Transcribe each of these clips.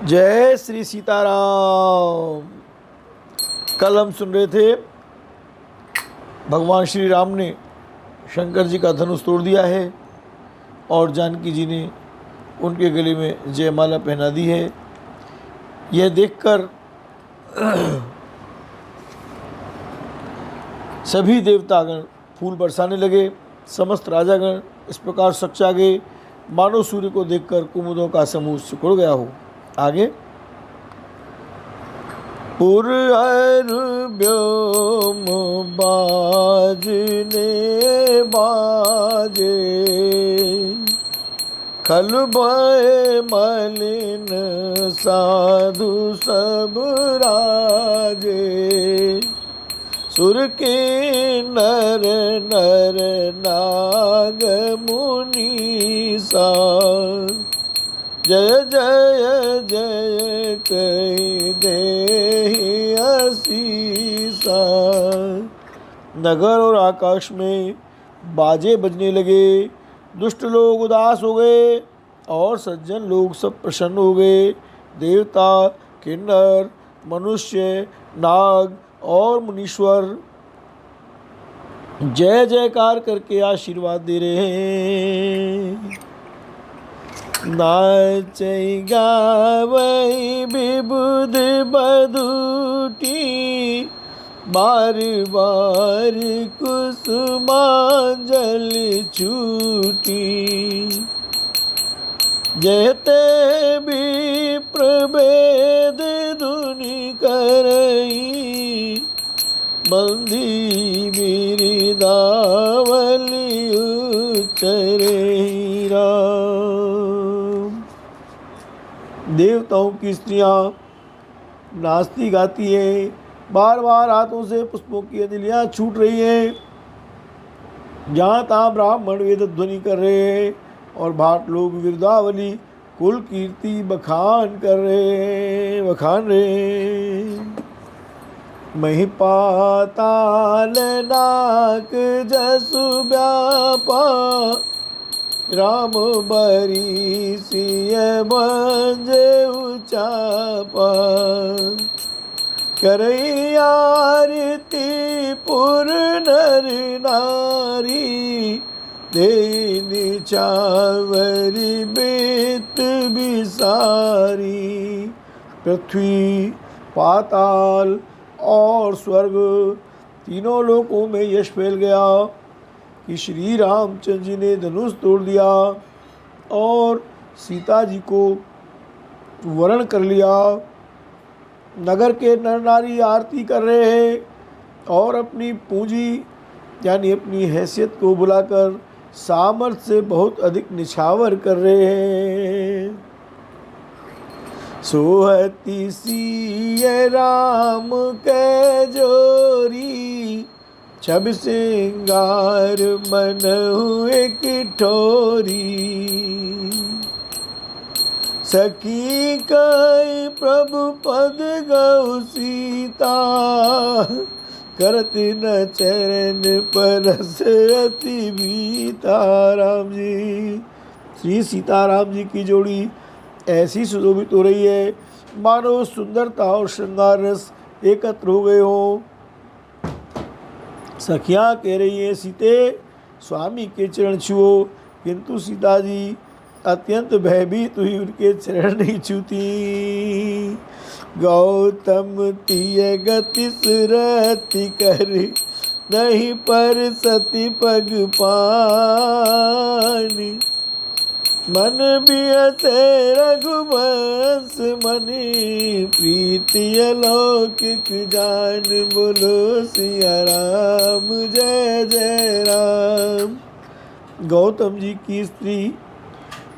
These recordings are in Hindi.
जय श्री सीताराम। कल हम सुन रहे थे भगवान श्री राम ने शंकर जी का धनुष तोड़ दिया है और जानकी जी ने उनके गले में जयमाला पहना दी है। यह देखकर सभी देवतागण फूल बरसाने लगे। समस्त राजागण इस प्रकार सच्चा गए मानो सूर्य को देखकर कुमुदों का समूह सिकुड़ गया हो। आगे पुर व्योम बाजने बाजे खल भय मलिन साधु सब राजे सुर के नर नर नाग मुनीसा जय जय जय कही दे असीसा। नगर और आकाश में बाजे बजने लगे। दुष्ट लोग उदास हो गए और सज्जन लोग सब प्रसन्न हो गए। देवता, किन्नर, मनुष्य, नाग और मुनीश्वर जय जयकार करके आशीर्वाद दे रहे हैं। नाचै गावै विबुध बधूटी बार बार कुसुमांजल छूटी जयते भी प्रभेद धुनि करई बंदी मेरी दावली उचरई राम। देवताओं की स्त्रियां नाचती गाती है, बार बार हाथों से पुष्पों की अंजलियां छूट रही हैं। जहाँ तहाँ ब्राह्मण वेद ध्वनि कर रहे हैं और भाट लोग विरदावली कुल कीर्ति बखान रहे। मही पाताल नाक जसु व्यापा राम बरी सिय बंजे उचापा करई आरती पुर नर नारी देनी चावरी बेत बिसारी। पृथ्वी, पाताल और स्वर्ग तीनों लोकों में यश फैल गया कि श्री रामचंद्र जी ने धनुष तोड़ दिया और सीता जी को वरण कर लिया। नगर के नर नारी आरती कर रहे हैं और अपनी पूंजी यानी अपनी हैसियत को बुलाकर सामर्थ्य से बहुत अधिक निछावर कर रहे हैं। सोहती सिय राम के जोरी छब सिंगार मनहु एक ठोरी सखी कई प्रभु पद गौ सीता करत न चरण परस अति बीता। राम जी, श्री सीताराम जी की जोड़ी ऐसी सुशोभित हो रही है मानो सुंदरता और श्रृंगार रस एकत्र हो गए हों। सखियाँ कह रही है सीते स्वामी के चरण छुओ, किंतु सीता जी अत्यंत भयभीत हुई उनके चरण नहीं छूती। गौतम तिय गति सुरति कर नहीं पर सती पग पानी मन बियसे रघुवंश मनि प्रीति अलौकिक जान बोलो सिया राम जय जय राम। गौतम जी की स्त्री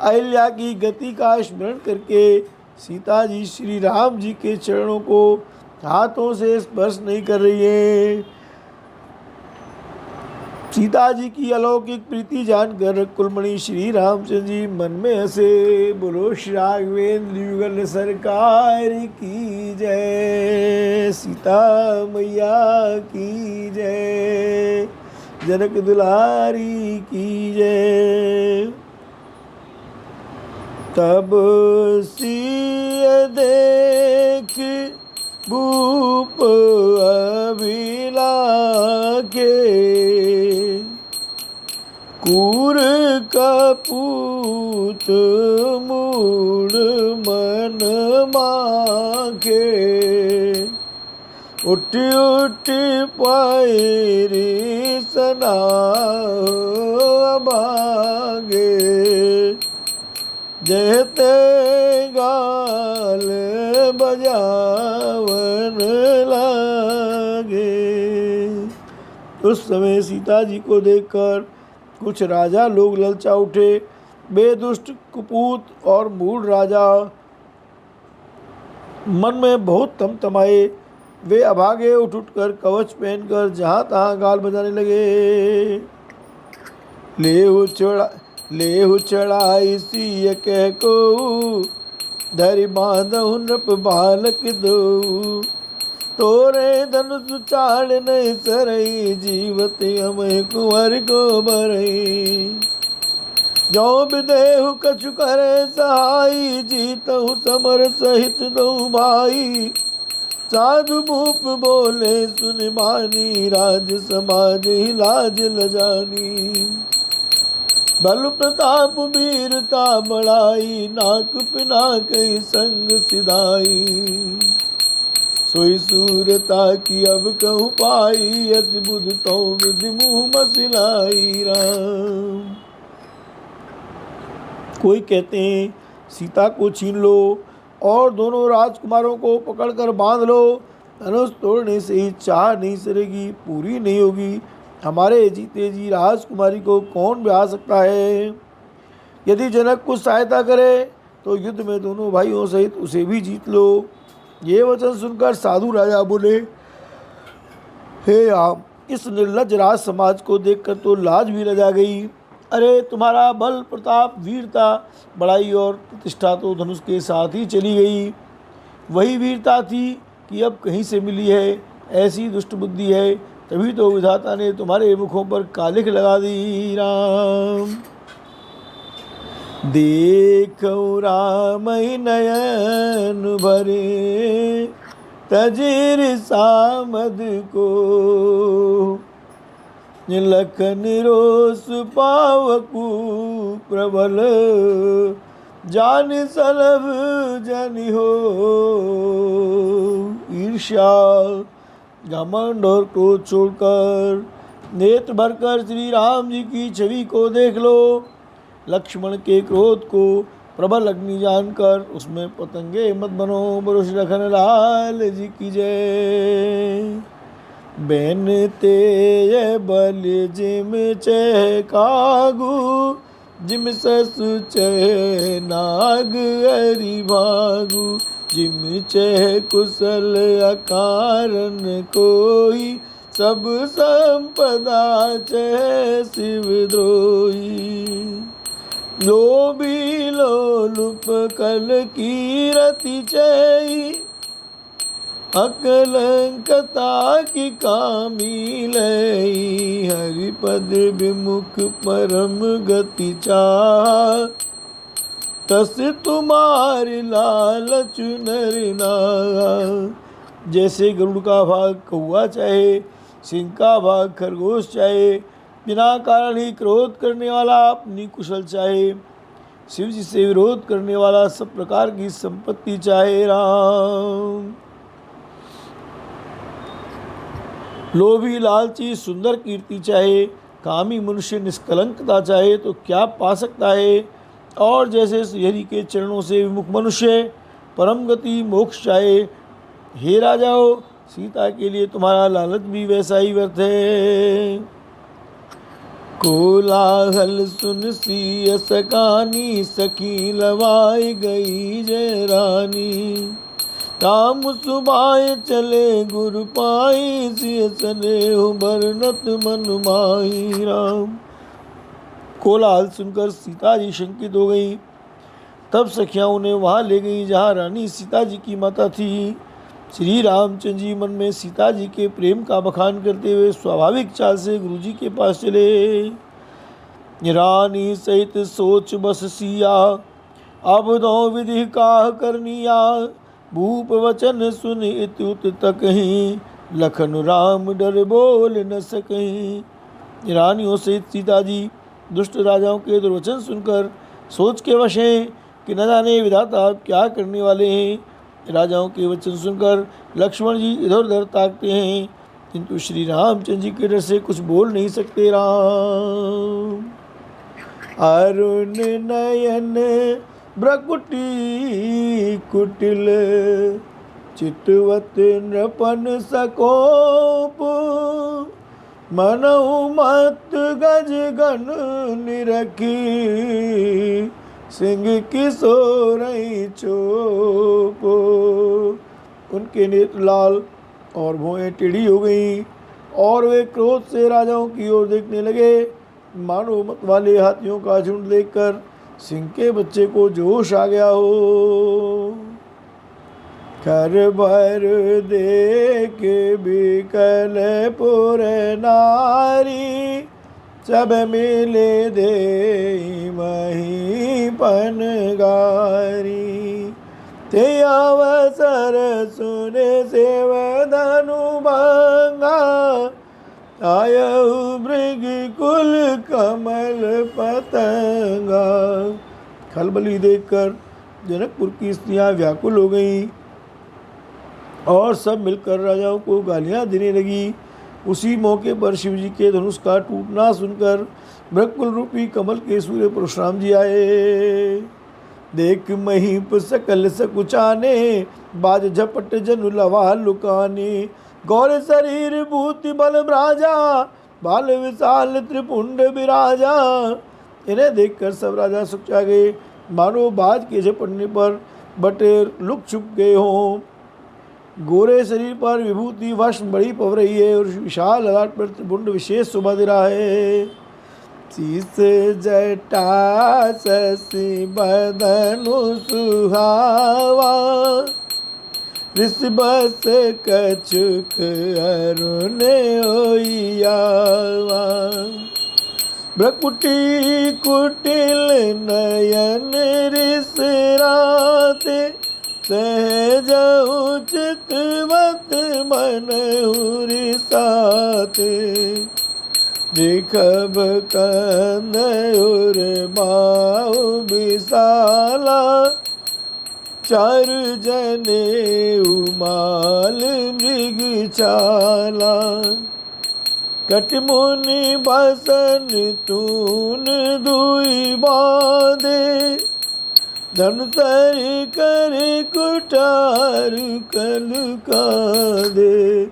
अहिल्या की गति का स्मरण करके सीता जी श्री राम जी के चरणों को हाथों से स्पर्श नहीं कर रही है। सीता जी की अलौकिक प्रीति जानकर कुलमणि श्री रामचंद्र जी मन में हंसे। बोलो श्री राघवेंद्र युगल सरकार की जय, सीता मैया की जय, जनक दुलारी की जय। तब सिय देख भूप अभिलाखे, कूर कपूत मूड मन माखे, उठ उठ पैरी सना भागे, जहते गाल बजावन लागे। उस समय सीता जी को देखकर कुछ राजा लोग ललचा उठे। बेदुष्ट कुपूत और मूढ़ राजा मन में बहुत तमतमाए। वे अभागे उठ उठकर कवच पहनकर जहाँ तहाँ गाल बजाने लगे। लेहु चढ़ाई सिय कह को, धरि बांधहु नृप बालक दो, तोरे धनुष चाल नहीं सरई, जीवत अमय कुंवर को बरई। जो विदेहु कछु करे सहाई, जीतहु समर सहित दो भाई। साधु भूप बोले सुन मानी, राज समाज ही लाज लजानी। बल प्रताप वीरता बढ़ाई, नाक पिनाक संग सिधाई। सोई सूरता की अब कहूँ पाई, अति बुध तो विधि मुँह मसिलाई राम। कोई कहते हैं सीता को छीन लो और दोनों राजकुमारों को पकड़कर बांध लो, धनुष तोड़ने से ही चाह नहीं सरेगी, पूरी नहीं होगी। हमारे जीते जी राजकुमारी को कौन ब्याह सकता है। यदि जनक कुछ सहायता करे तो युद्ध में दोनों भाइयों सहित उसे भी जीत लो। ये वचन सुनकर साधु राजा बोले, हे आप, इस निर्लज राज समाज को देखकर तो लाज भी लजा गई। अरे तुम्हारा बल प्रताप वीरता बड़ाई और प्रतिष्ठा तो धनुष के साथ ही चली गई। वही वीरता थी कि अब कहीं से मिली है। ऐसी दुष्ट बुद्धि है, तभी तो विधाता ने तुम्हारे मुखों पर कालिख लगा दी राम। देखो राम नयन भरे, तजिर सामद को, लखन रोष पावकु प्रबल, जान सलभ जन हो। ईर्ष्या घमंड और क्रोध छोड़कर नेत्र भरकर श्री राम जी की छवि को देख लो। लक्ष्मण के क्रोध को प्रबल अग्नि जानकर उसमें पतंगे मत बनो। बरुष लखन लाल जी की जय। बैन ते बल जिम चह कागू, जिम ससु चह नाग हरि भागु। जिम चह कुशल अकारन कोई, सब संपदा चह शिवद्रोही। लोभी लोलुप कल कीरति चई, अकलंकता की कामी लई। हरिपद विमुख परम गति चाह, तस तुम्हारी लालच नर नाह। जैसे गरुड़ का भाग कौआ चाहे, सिंह का भाग खरगोश चाहे, बिना कारण ही क्रोध करने वाला अपनी कुशल चाहे, शिव जी से विरोध करने वाला सब प्रकार की संपत्ति चाहे राम। लोभी लालची सुंदर कीर्ति चाहे, कामी मनुष्य निष्कलंकता चाहे तो क्या पा सकता है। और जैसे श्रीहरि के चरणों से विमुख मनुष्य परम गति मोक्ष चाहे। हे राजाओ, सीता के लिए तुम्हारा लालच भी वैसा ही व्यर्थ है। कोलाहल सुन सिय सकानी, सखी लवाई गई जय रानी। राम सुबाय चले गुरु पाई, सिय सनेहु बरनत मन माही राम। कोलाहल सुनकर सीता जी शंकित हो गई। तब सखियाँ उन्हें वहाँ ले गई जहाँ रानी सीता जी की माता थी। श्री रामचंद्र जी मन में सीता जी के प्रेम का बखान करते हुए स्वाभाविक चाल से गुरु जी के पास चले। रानी सहित सोच बस सिया, अब दो विधि काह करनिया, भूप वचन सुन इत्युत तकहीं, लखन राम डर बोल न सकहीं। रानियों सहित सीता जी दुष्ट राजाओं के दुर्वचन सुनकर सोच के वश हैं कि न जाने विधाता अब क्या करने वाले हैं। राजाओं के वचन सुनकर लक्ष्मण जी इधर उधर ताकते हैं, किंतु श्री रामचंद्र जी के डर से कुछ बोल नहीं सकते। राम अरुण नयन भ्रकुटी कुटिल, चितवत नृपन सकोप, मनहु मत गज गण निरखी, सिंह किशोर चोप। उनके नेत्र लाल और भौहें टेढ़ी हो गईं और वे क्रोध से राजाओं की ओर देखने लगे। मानो मत वाले हाथियों का झुंड देखकर सिंह के बच्चे को जोश आ गया हो। कर भर देख बिकल पुर नारी, सब मिले दे मही पनगारी। ते अवसर सुने सेवधनु भंगा, आयु मृग कुल कमल पतंगा। खलबली देखकर जनकपुर की स्त्रियां व्याकुल हो गईं और सब मिलकर राजाओं को गालियां देने लगी। उसी मौके पर शिव जी के धनुष का टूटना सुनकर मृगकुल रूपी कमल के सूर्य परशुराम जी आए। देख महीप सकल सकुचाने, बाज झपट जनु लवा लुकाने। गौर शरीर भूति बल ब्राजा, बाल विशाल त्रिपुंड विराजा। इन्हें देखकर सब राजा सुचा गए, मानो बाज के झपटने पर बटेर लुक छुप गए हों। गोरे शरीर पर विभूति भस्म बड़ी पव रही है और विशाल ललाट पर त्रिपुंड विशेष शोभा दे रहा है। शीस जटा शशि बदनु सुहावा, ऋषभस कछुक अरुण ओइयावा। भ्रकुटी कुटिल नयन ऋषराते, सहज उचित मत मनहु रिसाते। देखब कंद उर बाहु विशाला, चार जने उमाल मृग चाला। कटमुनि बसन तून दुई बांधे, धनुसर कर कुठार कल कांधे।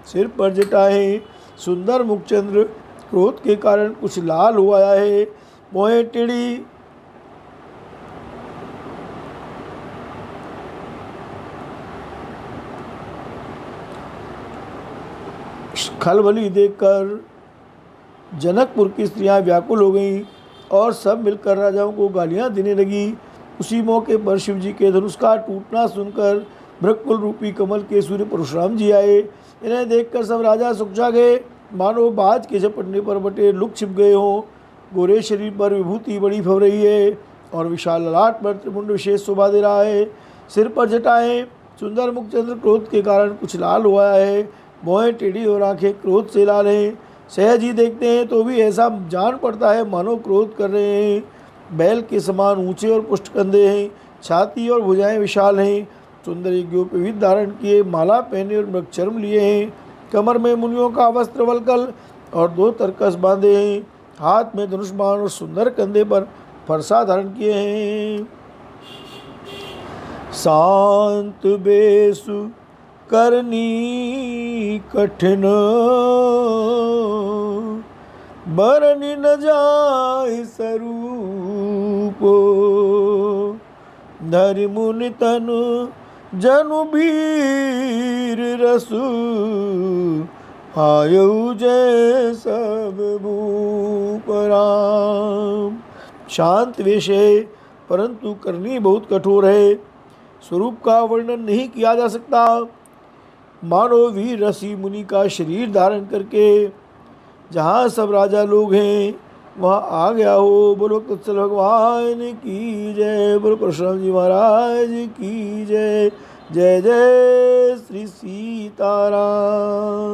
सिर पर जटाएं, सुंदर मुखचंद्र क्रोध के कारण कुछ लाल हो आया है। मोहे टेढ़ी खलबली देखकर जनकपुर की स्त्रियां व्याकुल हो गईं और सब मिलकर राजाओं को गालियां देने लगी। उसी मौके पर शिव जी के धनुष का टूटना सुनकर मृगकुल रूपी कमल के सूर्य परशुराम जी आए। इन्हें देखकर सब राजा सुखचा गए, मानो बाज के झपटने पर बटे लुक छिप गए हों। गोरे शरीर पर विभूति बड़ी फव रही है और विशाल ललाट पर त्रिपुंड विशेष शोभा दे रहा है। सिर पर जटाएं, सुंदर मुखचंद्र क्रोध के कारण कुछ लाल हुआ है। भौहें टेढ़ी और आंखें क्रोध से लाल हैं। सहज ही देखते हैं तो भी ऐसा जान पड़ता है मानो क्रोध कर रहे हैं। बैल के समान ऊंचे और पुष्ट कंधे हैं, छाती और भुजाएं विशाल हैं। सुंदर यज्ञोपवीत धारण किए, माला पहने और मृगचर्म लिए हैं। कमर में मुनियों का वस्त्र वलकल और 2 तरकस बांधे हैं। हाथ में धनुष बाण और सुंदर कंधे पर फरसा धारण किए हैं। शांत बेसु करनी कठिन, बरनि न जाय स्वरूप। धरि मुनि तनु जनु वीर रसु, आयु जय सब भूप राम। शांत वेश है परंतु करनी बहुत कठोर है। स्वरूप का वर्णन नहीं किया जा सकता। मानो वीर ऋषि मुनि का शरीर धारण करके जहाँ सब राजा लोग हैं वहाँ आ गया हो। बोलो तत्सल भगवान की जय। बोलो परशुराम जी महाराज की जय। जय जय श्री सीताराम।